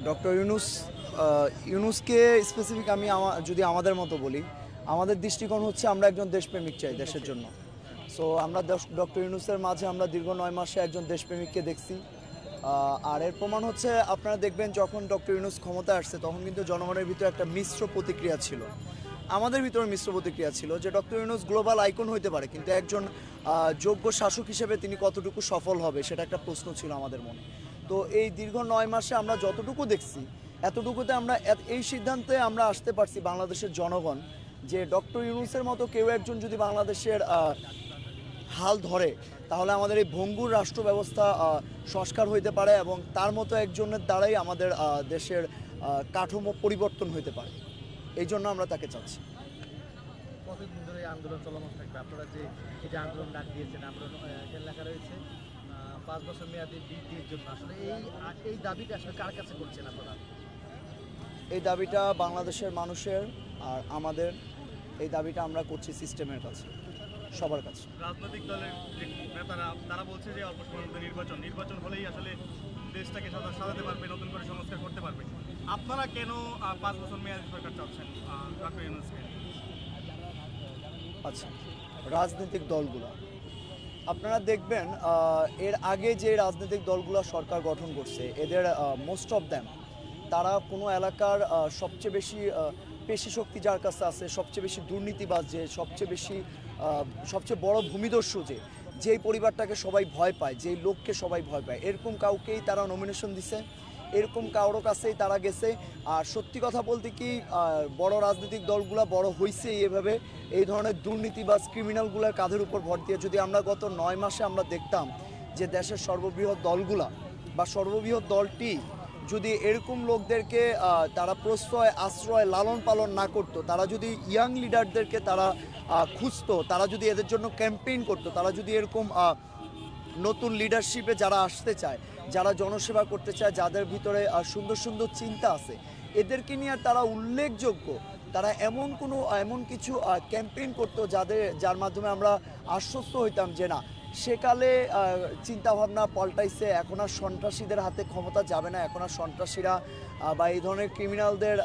Doctor ইউনূসকে specific আমি যদি আমাদের মতো বলি, আমাদের দৃষ্টিকোণ হচ্ছে আমরা একজন দেশপ্রেমিক চাই দেশের জন্য। সো আমরা ডক্টর ইউনূসের মাঝে আমরা দীর্ঘ 9 মাসে একজন দেশপ্রেমিককে দেখছি। আর এর প্রমাণ হচ্ছে আপনারা দেখবেন যখন ডক্টর ইউনূস ক্ষমতায় আসছে তখন কিন্তু জনগণের ভিতরে একটা মিশ্র প্রতিক্রিয়া ছিল, আমাদের ভিতরে মিশ্র প্রতিক্রিয়া ছিল যে ডক্টর ইউনূস গ্লোবাল আইকন হইতে পারে কিন্তু একজন যোগ্য শাসক হিসেবে তিনি কতটুকু সফল হবে সেটা একটা প্রশ্ন ছিল আমাদের মনে। তো এই দীর্ঘ 9 মাসে আমরা যতটুকু দেখছি এতটুকুতে আমরা এই সিদ্ধান্তে আমরা আসতে পারছি বাংলাদেশের জনগণ যে ডক্টর ইউনূসের মতো কেউ একজন যদি বাংলাদেশের হাল ধরে তাহলে আমাদের এই ভঙ্গুর রাষ্ট্র ব্যবস্থা সংস্কার হইতে পারে এবং তার মতো একজনের দ্বারাই আমাদের দেশের কাঠামো পরিবর্তন হইতে পারে। এই জন্য আমরা তাকে চাচ্ছি। কতদিন ধরে আন্দোলন চলমান থাকবে? আপনারা যে আন্দোলন ডাক দিয়েছেন, আন্দোলন লেখা রয়েছে 5 বছর মেয়াদী বৃদ্ধির জন্য, আসলে এই দাবিটা আসলে কার কাছে করছেন আপনারা? এই দাবিটা বাংলাদেশের মানুষের আর আমাদের, এই দাবিটা আমরা করছি সিস্টেমের কাছে, সবার কাছে। রাজনৈতিক দলের নেতারা তারা বলছে যে অল্প সময়ের মধ্যে নির্বাচন হলেই আসলে দেশটাকে সাজাতে পারবে, নতুন করে সংস্কার করতে পারবে। আপনারা কেন 5 বছর মেয়াদী সরকার চাচ্ছেন ডক্টর ইউনূসকে? আচ্ছা, রাজনৈতিক দলগুলো আপনারা দেখবেন এর আগে যে রাজনৈতিক দলগুলো সরকার গঠন করছে এদের মোস্ট অফ দ্যাম তারা কোনো এলাকার সবচেয়ে বেশি পেশি শক্তি যার কাছে আছে, সবচেয়ে বেশি দুর্নীতিবাজ, যে সবচেয়ে বড় ভূমিদস্যু, যেই পরিবারটাকে সবাই ভয় পায়, যেই লোককে সবাই ভয় পায়, এরকম কাউকেই তারা নমিনেশন দিছে, এরকম কারোর কাছেই তারা গেছে। আর সত্যি কথা বলতে কি বড় রাজনৈতিক দলগুলো বড় হয়েছে এভাবে এই ধরনের দুর্নীতিবাজ ক্রিমিনালগুলোর কাঁধের উপর ভর দিয়ে। যদি আমরা গত 9 মাসে আমরা দেখতাম যে দেশের সর্ববৃহৎ দলগুলা বা সর্ববৃহৎ দলটি যদি এরকম লোকদেরকে তারা প্রশ্রয় আশ্রয় লালন পালন না করতো, তারা যদি ইয়াং লিডারদেরকে তারা খুঁজতো, তারা যদি এদের জন্য ক্যাম্পেইন করতো, তারা যদি এরকম নতুন লিডারশিপে যারা আসতে চায়, যারা জনসেবা করতে চায়, যাদের ভিতরে সুন্দর সুন্দর চিন্তা আছে, এদেরকে নিয়ে তারা উল্লেখযোগ্য, তারা এমন কিছু ক্যাম্পেইন করতো যার মাধ্যমে আমরা আশ্বস্ত হইতাম যে না, সেকালে চিন্তাভাবনা পাল্টাইছে, এখন আর সন্ত্রাসীদের হাতে ক্ষমতা যাবে না, এখন আর সন্ত্রাসীরা বা এই ধরনের ক্রিমিনালদের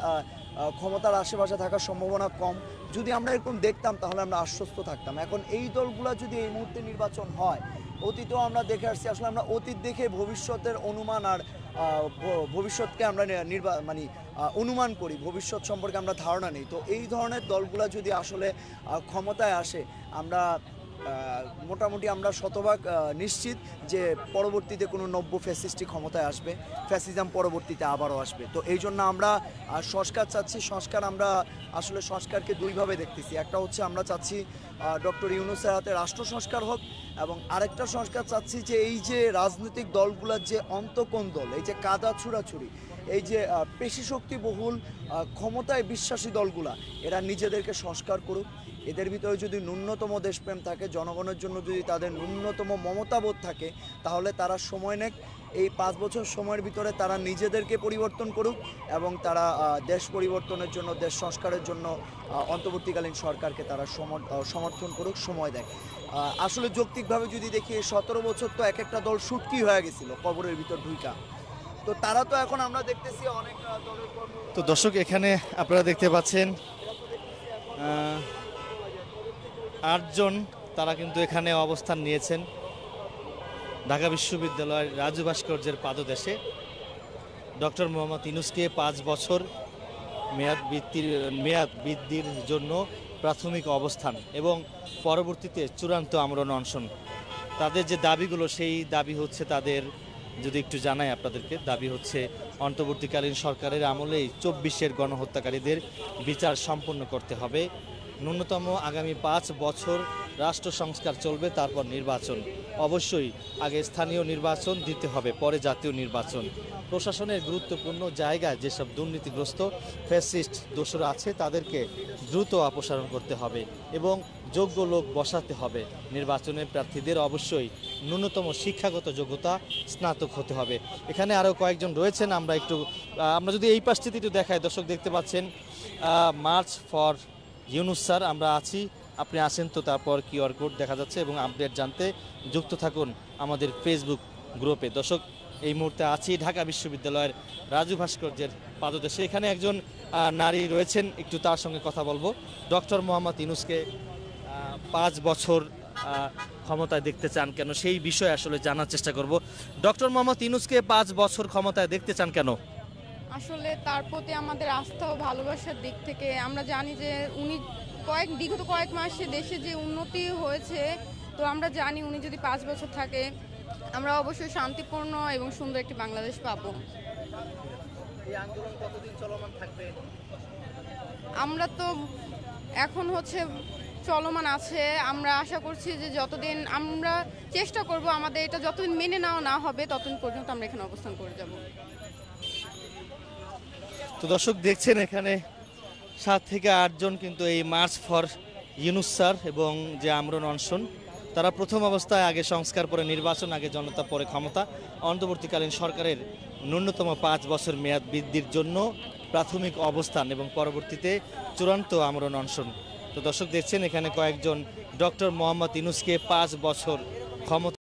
ক্ষমতার আশেপাশে থাকার সম্ভাবনা কম। যদি আমরা এরকম দেখতাম তাহলে আমরা আশ্বস্ত থাকতাম। এখন এই দলগুলো যদি এই মুহূর্তে নির্বাচন হয়, অতীতেও আমরা দেখে আসছি, আসলে আমরা অতীত দেখে ভবিষ্যতের অনুমান আর ভবিষ্যৎকে আমরা অনুমান করি, ভবিষ্যৎ সম্পর্কে আমরা ধারণা নেই। তো এই ধরনের দলগুলো যদি আসলে ক্ষমতায় আসে, আমরা মোটামুটি আমরা শতভাগ নিশ্চিত যে পরবর্তীতে কোনো নব্য ফ্যাসিস্টই ক্ষমতায় আসবে, ফ্যাসিজম পরবর্তীতে আবারও আসবে। তো এই জন্য আমরা সংস্কার চাচ্ছি। আমরা আসলে সংস্কারকে দুইভাবে দেখতেছি। একটা হচ্ছে আমরা চাচ্ছি ডক্টর ইউনূসের হাতে রাষ্ট্র সংস্কার হোক, এবং আরেকটা সংস্কার চাচ্ছি যে এই যে রাজনৈতিক দলগুলোর যে অন্তঃকোন্দল, এই যে কাদা ছুড়াছুড়ি, এই যে পেশি শক্তি বহুল ক্ষমতায় বিশ্বাসী দলগুলা, এরা নিজেদেরকে সংস্কার করুক। এদের ভিতরে যদি ন্যূনতম দেশপ্রেম থাকে, জনগণের জন্য যদি তাদের ন্যূনতম মমতাবোধ থাকে, তাহলে তারা সময় নেক, এই 5 বছর সময়ের ভিতরে তারা নিজেদেরকে পরিবর্তন করুক এবং তারা দেশ পরিবর্তনের জন্য, দেশ সংস্কারের জন্য অন্তর্বর্তীকালীন সরকারকে তারা সমর্থন করুক, সময় দেয়। আসলে যৌক্তিকভাবে যদি দেখি 17 বছর তো এক একটা দল শুটকি হয়ে গেছিল কবরের ভিতর ঢুইকা, তো তারা তো এখন আমরা দেখতেছি অনেক দলের। তো দর্শক, এখানে আপনারা দেখতে পাচ্ছেন 8 জন তারা কিন্তু এখানে অবস্থান নিয়েছেন ঢাকা বিশ্ববিদ্যালয়ের রাজু ভাস্কর্যের পাদদেশে। ডক্টর মোহাম্মদ ইউনূসকে 5 বছর মেয়াদ বৃদ্ধির জন্য প্রাথমিক অবস্থান এবং পরবর্তীতে চূড়ান্ত আমরণ অনশন। তাদের যে দাবিগুলো, সেই দাবি হচ্ছে, তাদের যদি একটু জানাই আপনাদেরকে, দাবি হচ্ছে অন্তর্বর্তীকালীন সরকারের আমলেই 24-এর গণহত্যাকারীদের বিচার সম্পন্ন করতে হবে। ন্যূনতম আগামী 5 বছর রাষ্ট্র সংস্কার চলবে, তারপর নির্বাচন। অবশ্যই আগে স্থানীয় নির্বাচন দিতে হবে, পরে জাতীয় নির্বাচন। প্রশাসনের গুরুত্বপূর্ণ জায়গায় যেসব দুর্নীতিগ্রস্ত ফ্যাসিস্ট দোসর আছে তাদেরকে দ্রুত অপসারণ করতে হবে এবং যোগ্য লোক বসাতে হবে। নির্বাচনের প্রার্থীদের অবশ্যই ন্যূনতম শিক্ষাগত যোগ্যতা স্নাতক হতে হবে। এখানে আরও কয়েকজন রয়েছেন, আমরা যদি এই পাশটিতে একটু দেখাই, দর্শক দেখতে পাচ্ছেন মার্চ ফর ইউনূস স্যার, আমরা আছি, আপনি আসেন তো। তারপর কিউআর কোড দেখা যাচ্ছে এবং আপডেট জানতে যুক্ত থাকুন আমাদের ফেসবুক গ্রুপে। দর্শক এই মুহূর্তে আছি ঢাকা বিশ্ববিদ্যালয়ের রাজু ভাস্কর্যের পাদদেশে। এখানে একজন নারী রয়েছেন, একটু তার সঙ্গে কথা বলবো। ডক্টর মোহাম্মদ ইউনূসকে 5 বছর ক্ষমতায় দেখতে চান কেন, সেই বিষয়ে আসলে জানার চেষ্টা করব। ডক্টর মোহাম্মদ ইউনূসকে 5 বছর ক্ষমতায় দেখতে চান কেন? আসলে তার প্রতি আমাদের আস্থা ও ভালোবাসার দিক থেকে আমরা জানি যে উনি বিগত কয়েক মাসে দেশে যে উন্নতি হয়েছে, তো আমরা জানি উনি যদি 5 বছর থাকে আমরা অবশ্যই শান্তিপূর্ণ এবং সুন্দর একটি বাংলাদেশ পাবো। এই আন্দোলন কতদিন চলমান থাকবে? আমরা তো এখন চলমান আছে, আমরা আশা করছি যে যতদিন আমরা চেষ্টা করব আমাদের এটা যতদিন মেনে নেওয়া না হবে ততদিন পর্যন্ত আমরা এখানে অবস্থান করে যাব। তো দর্শক দেখছেন এখানে 7 থেকে 8 জন কিন্তু এই মার্চ ফর ইউনূস স্যার এবং যে আমরণ অনশন, তারা প্রথম অবস্থায় আগে সংস্কার পরে নির্বাচন, আগে জনতা পরে ক্ষমতা, অন্তর্বর্তীকালীন সরকারের ন্যূনতম 5 বছর মেয়াদ বৃদ্ধির জন্য প্রাথমিক অবস্থান এবং পরবর্তীতে চূড়ান্ত আমরণ অনশন। তো দর্শক দেখছেন এখানে কয়েকজন ডক্টর মোহাম্মদ ইউনূসকে 5 বছর ক্ষমতা